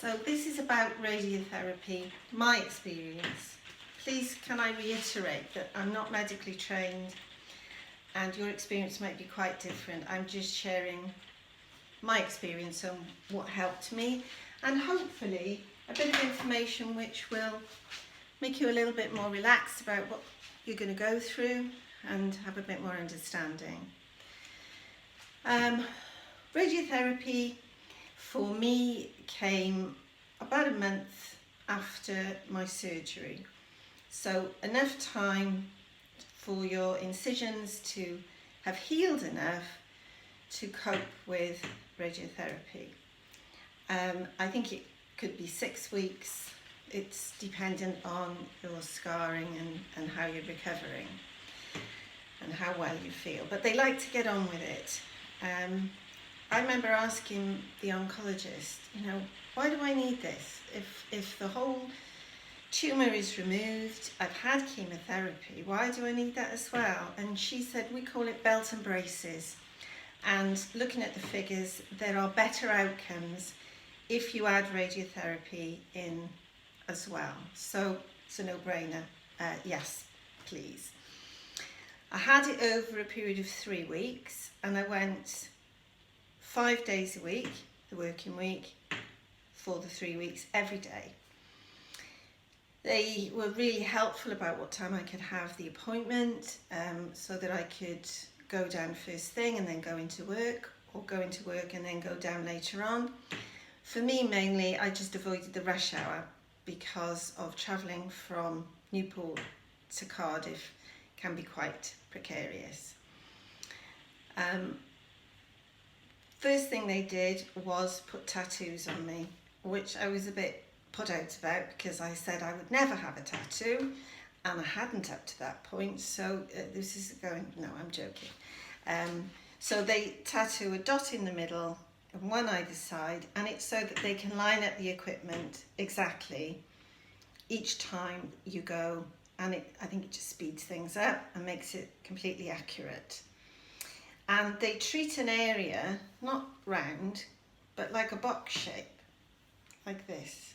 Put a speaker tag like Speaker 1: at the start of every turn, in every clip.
Speaker 1: So this is about radiotherapy, my experience. Please can I reiterate that I'm not medically trained and your experience might be quite different. I'm just sharing my experience on what helped me and hopefully a bit of information which will make you a little bit more relaxed about what you're going to go through and have a bit more understanding. Radiotherapy for me came about a month after my surgery. So enough time for your incisions to have healed enough to cope with radiotherapy. I think it could be 6 weeks. It's dependent on your scarring and how you're recovering and how well you feel. But they like to get on with it. I remember asking the oncologist, why do I need this? If the whole tumour is removed, I've had chemotherapy, why do I need that as well? And she said, we call it belt and braces. And looking at the figures, there are better outcomes if you add radiotherapy in as well. So it's a no-brainer. Yes, please. I had it over a period of 3 weeks and I went 5 days a week, the working week, for the 3 weeks, every day. They were really helpful about what time I could have the appointment so that I could go down first thing and then go into work, or go into work and then go down later on. For me, mainly, I just avoided the rush hour because of travelling from Newport to Cardiff can be quite precarious. First thing they did was put tattoos on me, which I was a bit put out about because I said I would never have a tattoo and I hadn't up to that point, so this is going, no, I'm joking. So they tattoo a dot in the middle and one either side, and it's so that they can line up the equipment exactly each time you go, and I think it just speeds things up and makes it completely accurate. And they treat an area, not round, but like a box shape, like this.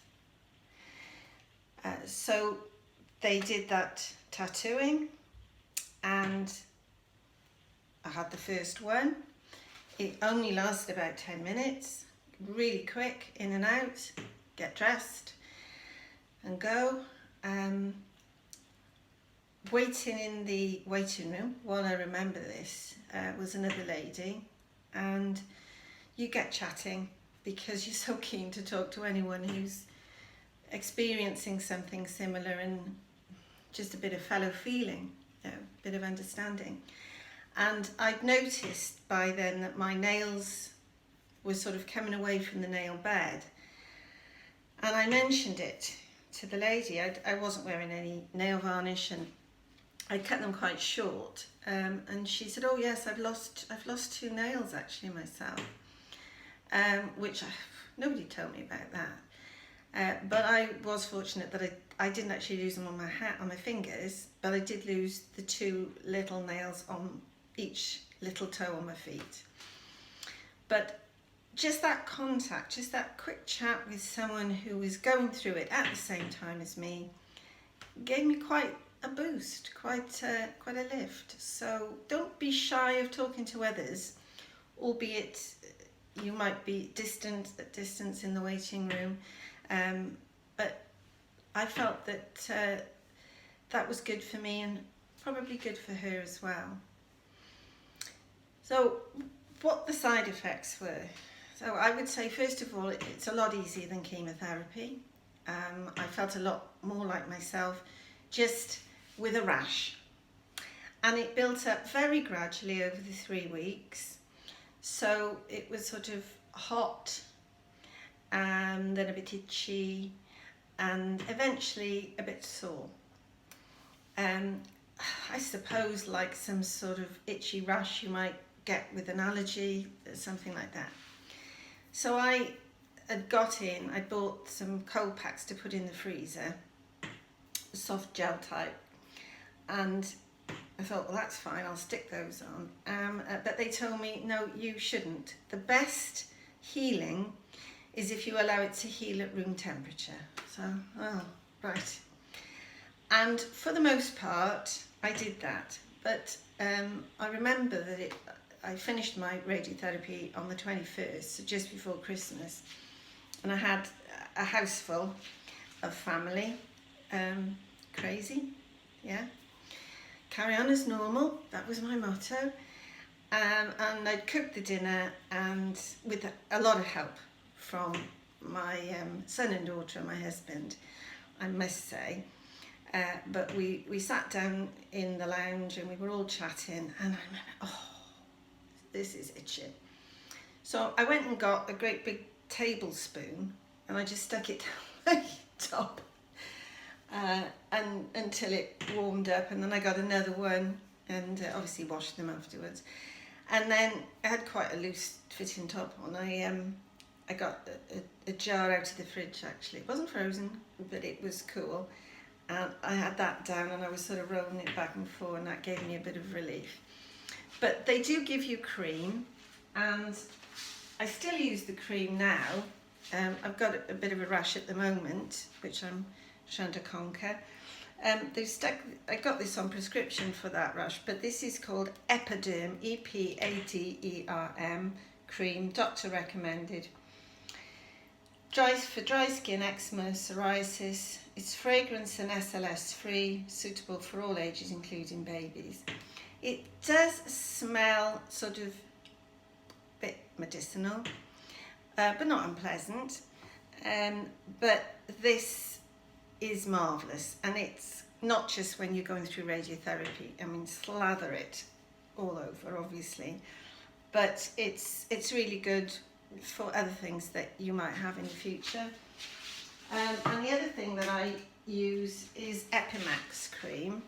Speaker 1: So they did that tattooing and I had the first one. It only lasted about 10 minutes, really quick, in and out, get dressed and go. Waiting in the waiting room, while I remember this, was another lady, and you get chatting because you're so keen to talk to anyone who's experiencing something similar and just a bit of fellow feeling, a bit of understanding. And I'd noticed by then that my nails were sort of coming away from the nail bed, and I mentioned it to the lady. I wasn't wearing any nail varnish and I cut them quite short, and she said, "Oh yes, I've lost 2 nails actually myself," which nobody told me about that. But I was fortunate that I didn't actually lose them on my fingers, but I did lose the 2 little nails on each little toe on my feet. But just that contact, just that quick chat with someone who was going through it at the same time as me, gave me quite a boost, quite a lift. So don't be shy of talking to others, albeit you might be at distance in the waiting room. But I felt that that was good for me and probably good for her as well. So what the side effects were. So I would say, first of all, it's a lot easier than chemotherapy. I felt a lot more like myself, just with a rash. And it built up very gradually over the 3 weeks. So it was sort of hot and then a bit itchy and eventually a bit sore. I suppose like some sort of itchy rash you might get with an allergy, something like that. So I had I bought some cold packs to put in the freezer, soft gel type, and I thought, well, that's fine, I'll stick those on. But they told me, no, you shouldn't. The best healing is if you allow it to heal at room temperature. So, oh, right. And for the most part, I did that. But I remember that I finished my radiotherapy on the 21st, so just before Christmas. And I had a house full of family. Crazy, yeah. Carry on as normal, that was my motto. And I'd cooked the dinner, and with a lot of help from my son and daughter and my husband, I must say. But we sat down in the lounge and we were all chatting, and I remember, oh, this is itchy. So I went and got a great big tablespoon and I just stuck it down my top and until it warmed up, and then I got another one and obviously washed them afterwards. And then I had quite a loose fitting top on. I got a jar out of the fridge actually. It wasn't frozen, but it was cool. And I had that down and I was sort of rolling it back and forth, and that gave me a bit of relief. But they do give you cream, and I still use the cream now. I've got a bit of a rash at the moment, which I'm trying to conquer. I got this on prescription for that rash, but this is called Epaderm, Epaderm cream, doctor recommended. For dry skin, eczema, psoriasis. It's fragrance and SLS free, suitable for all ages, including babies. It does smell sort of a bit medicinal, but not unpleasant. But this is marvellous, and it's not just when you're going through radiotherapy. I mean, slather it all over, obviously, but it's really good for other things that you might have in the future. And the other thing that I use is Epimax cream,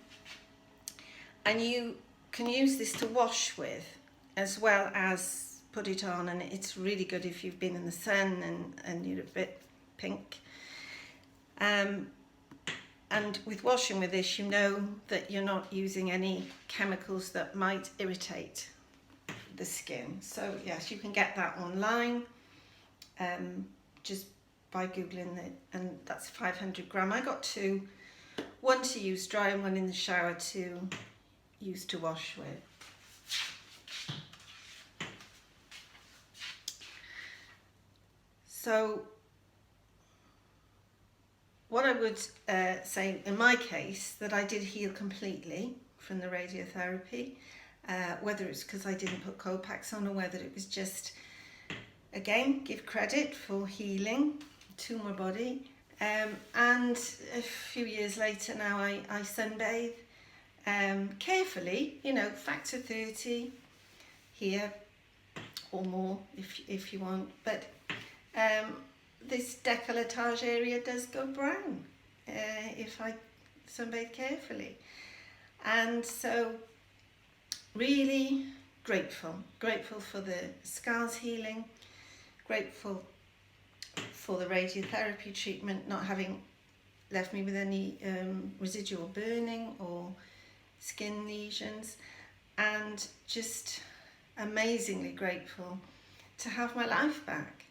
Speaker 1: and you can use this to wash with as well as put it on, and it's really good if you've been in the sun and you're a bit pink. And with washing with this, you know that you're not using any chemicals that might irritate the skin. So yes, you can get that online, just by Googling it, and that's 500 gram. I got two, one to use dry and one in the shower to use to wash with. So what I would say in my case, that I did heal completely from the radiotherapy, whether it's because I didn't put cold packs on or whether it was just, again, give credit for healing to my body. And a few years later now I sunbathe carefully, you know, factor 30 here or more if you want, but this décolletage area does go brown if I sunbathe carefully. And so really grateful for the scars healing, grateful for the radiotherapy treatment not having left me with any residual burning or skin lesions, and just amazingly grateful to have my life back.